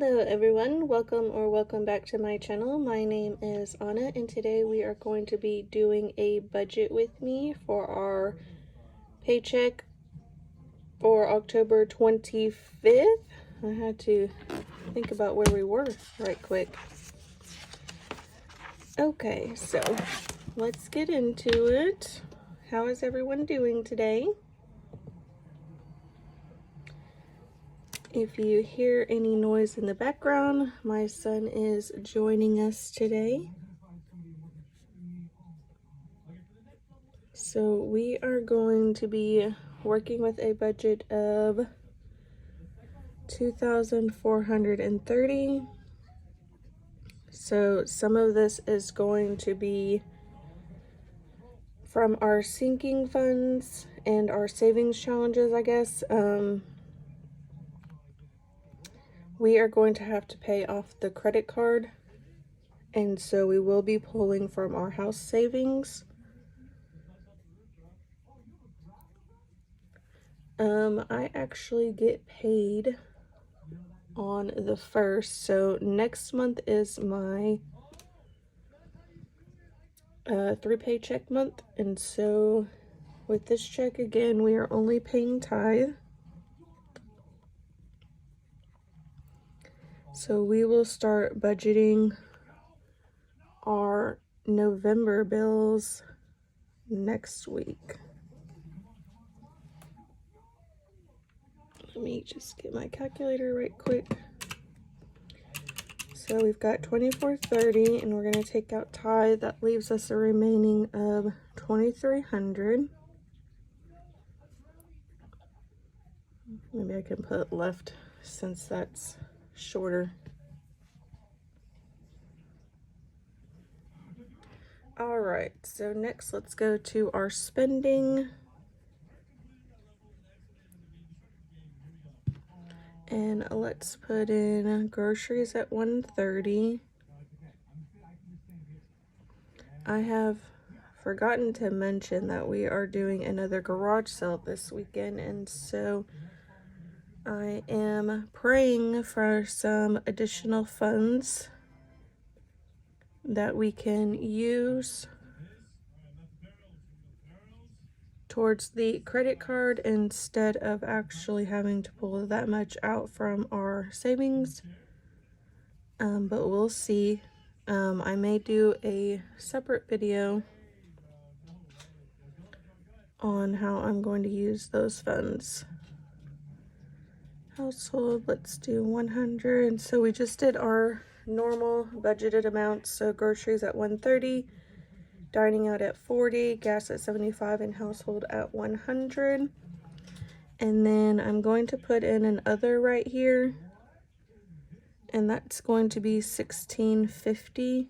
Hello everyone, welcome back to my channel. My name is Anna and today we are going to be doing a budget with me for our paycheck for October 25th. I had to think about where we were right quick. Okay, so let's get into it. How is everyone doing today? If you hear any noise in the background, my son is joining us today. So we are going to be working with a budget of $2,430. So some of this is going to be from our sinking funds and our savings challenges, I guess. We are going to have to pay off the credit card, and so we will be pulling from our house savings. I actually get paid on the 1st, so next month is my 3 paycheck month, and so with this check again we are only paying tithe. So we will start budgeting our November bills next week. Let me just get my calculator right quick. So we've got $2,430 and we're going to take out tithe. That leaves us a remaining of $2,300. Maybe I can put left since that's shorter. All right, so next let's go to our spending. And let's put in groceries at $130. I have forgotten to mention that we are doing another garage sale this weekend, and so I am praying for some additional funds that we can use towards the credit card instead of actually having to pull that much out from our savings. But we'll see. I may do a separate video on how I'm going to use those funds. Household, let's do 100. So we just did our normal budgeted amounts. So groceries at $130, dining out at $40, gas at $75, and household at $100. And then I'm going to put in an other right here, and that's going to be $1,650.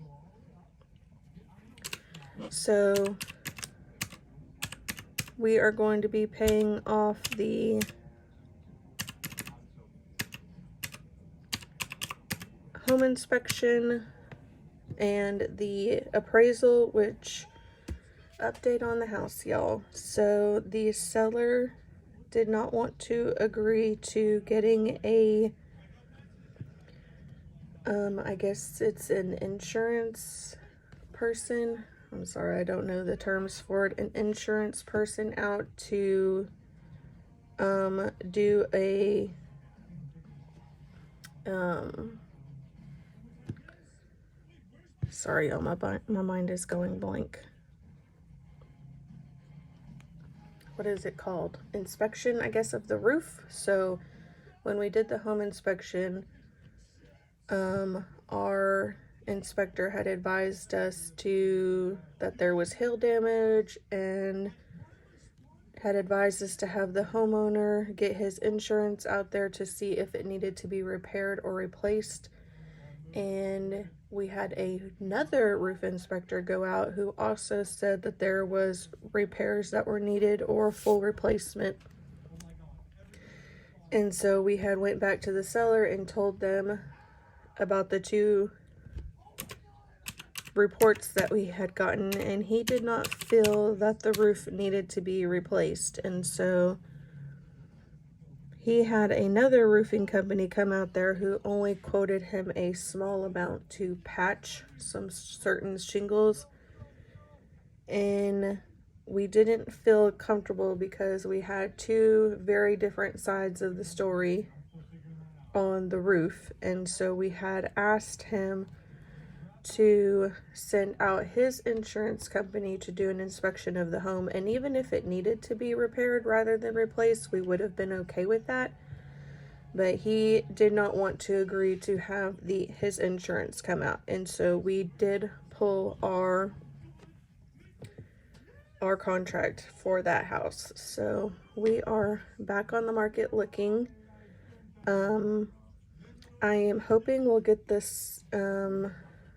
So we are going to be paying off the home inspection and the appraisal, which update on the house, y'all. So the seller did not want to agree to getting a I guess it's an insurance person. I'm sorry, I don't know the terms for it. An insurance person out to do a sorry y'all, my mind is going blank. What is it called? Inspection, I guess, of the roof. So when we did the home inspection, our inspector had advised us that there was hail damage, and had advised us to have the homeowner get his insurance out there to see if it needed to be repaired or replaced. And we had another roof inspector go out who also said that there was repairs that were needed or full replacement. And so we had went back to the seller and told them about the two reports that we had gotten, and he did not feel that the roof needed to be replaced, and so he had another roofing company come out there who only quoted him a small amount to patch some certain shingles, and we didn't feel comfortable because we had two very different sides of the story on the roof, and so we had asked him to send out his insurance company to do an inspection of the home, and even if it needed to be repaired rather than replaced, we would have been okay with that. But he did not want to agree to have his insurance come out, and so we did pull our contract for that house. So we are back on the market looking. I am hoping we'll get this,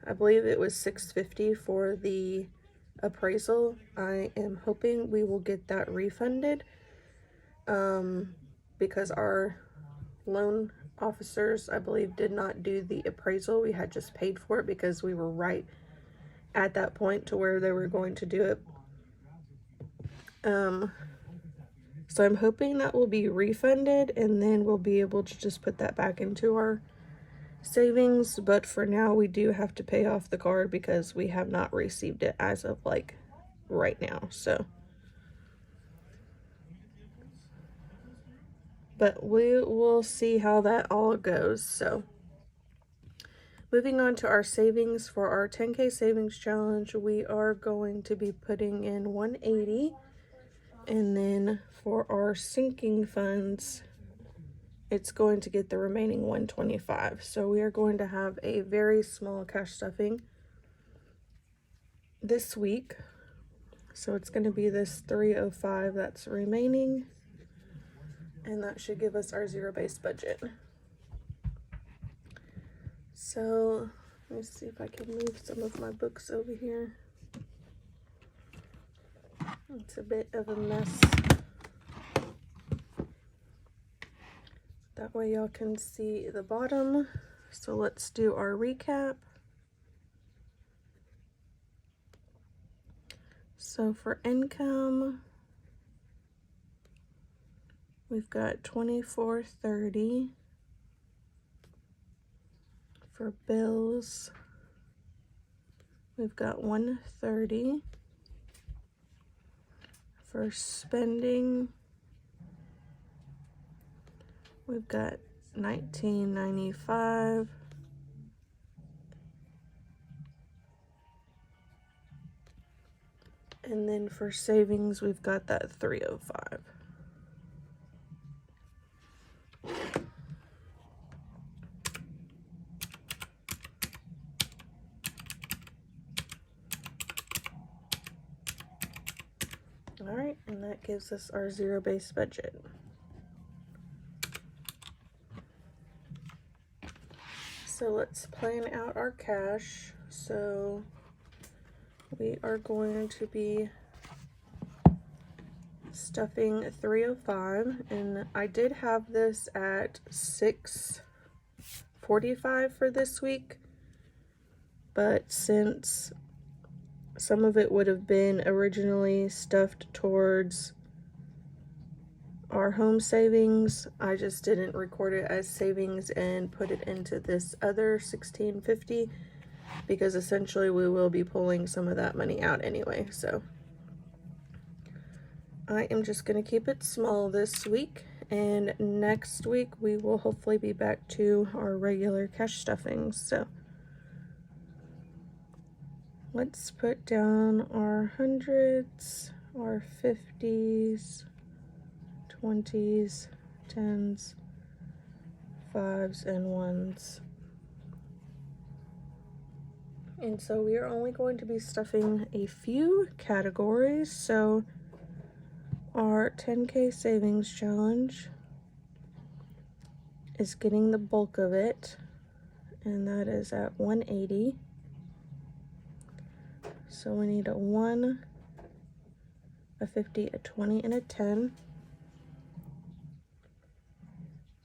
I believe it was $650 for the appraisal. I am hoping we will get that refunded, because our loan officers, I believe, did not do the appraisal. We had just paid for it because we were right at that point to where they were going to do it. So I'm hoping that will be refunded, and then we'll be able to just put that back into our savings. But for now, we do have to pay off the card because we have not received it as of like right now. So, but we will see how that all goes. So moving on to our savings for our 10K savings challenge, we are going to be putting in 180, and then for our sinking funds, it's going to get the remaining 125. So we are going to have a very small cash stuffing this week. So it's going to be this 305 that's remaining, and that should give us our zero-based budget. So let me see if I can move some of my books over here. It's a bit of a mess. That way y'all can see the bottom. So let's do our recap. So for income, we've got $24.30. For bills, we've got $130. For spending, we've got $19.95. And then for savings, we've got that $305. All right, and that gives us our zero-based budget. So let's plan out our cash. So we are going to be stuffing 305, and I did have this at 645 for this week, but since some of it would have been originally stuffed towards our home savings, I just didn't record it as savings and put it into this other 1650, because essentially we will be pulling some of that money out anyway. So I am just going to keep it small this week, and next week we will hopefully be back to our regular cash stuffings. So let's put down our hundreds, our 50s, 20s, 10s, 5s, and 1s. And so we are only going to be stuffing a few categories. So our 10K savings challenge is getting the bulk of it, and that is at 180. So we need a 1, a 50, a 20, and a 10.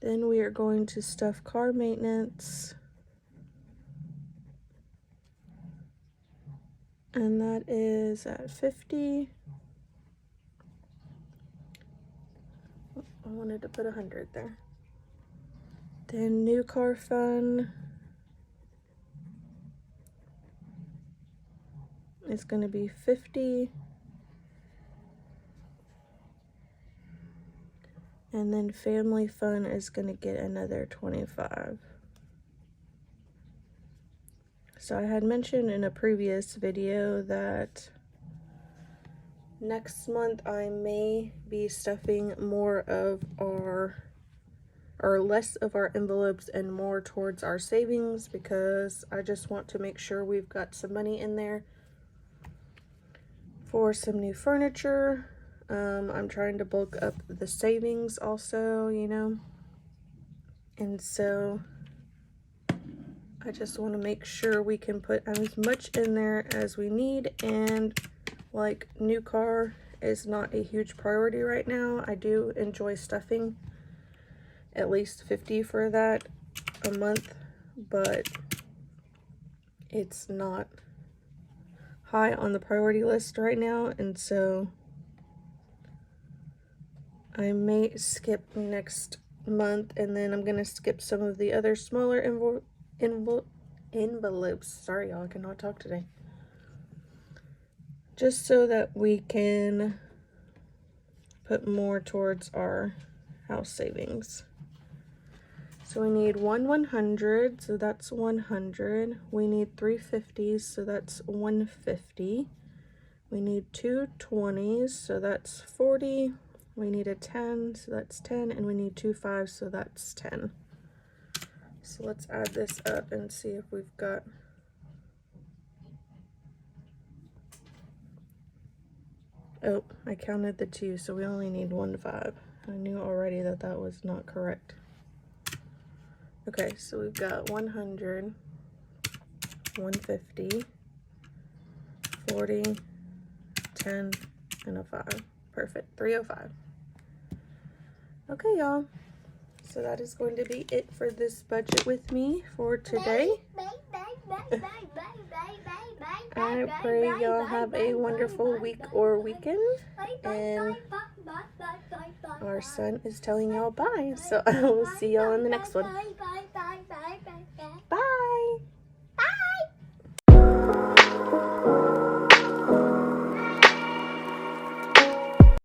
Then we are going to stuff car maintenance, and that is at 50. I wanted to put 100 there. Then new car fund is going to be 50. And then family fun is going to get another 25. So I had mentioned in a previous video that next month I may be stuffing more of our, or less of our envelopes and more towards our savings, because I just want to make sure we've got some money in there for some new furniture. I'm trying to bulk up the savings also, you know, and so I just want to make sure we can put as much in there as we need. And like, new car is not a huge priority right now. I do enjoy stuffing at least 50 for that a month, but it's not high on the priority list right now, and so I may skip next month, and then I'm gonna skip some of the other smaller envelopes. Sorry, y'all, I cannot talk today. Just so that we can put more towards our house savings. So we need 100, so that's 100. We need 3 50s, so that's 150. We need 2 20s, so that's 40. We need a 10, so that's 10, and we need 2 5s, so that's 10. So let's add this up and see if we've got... Oh, I counted the 2, so we only need 1 5. I knew already that that was not correct. Okay, so we've got 100, 150, 40, 10, and a 5. Perfect, 305. Okay, y'all. So that is going to be it for this budget with me for today. I pray y'all have a wonderful week or weekend. And our son is telling y'all bye. So I will see y'all in the next one.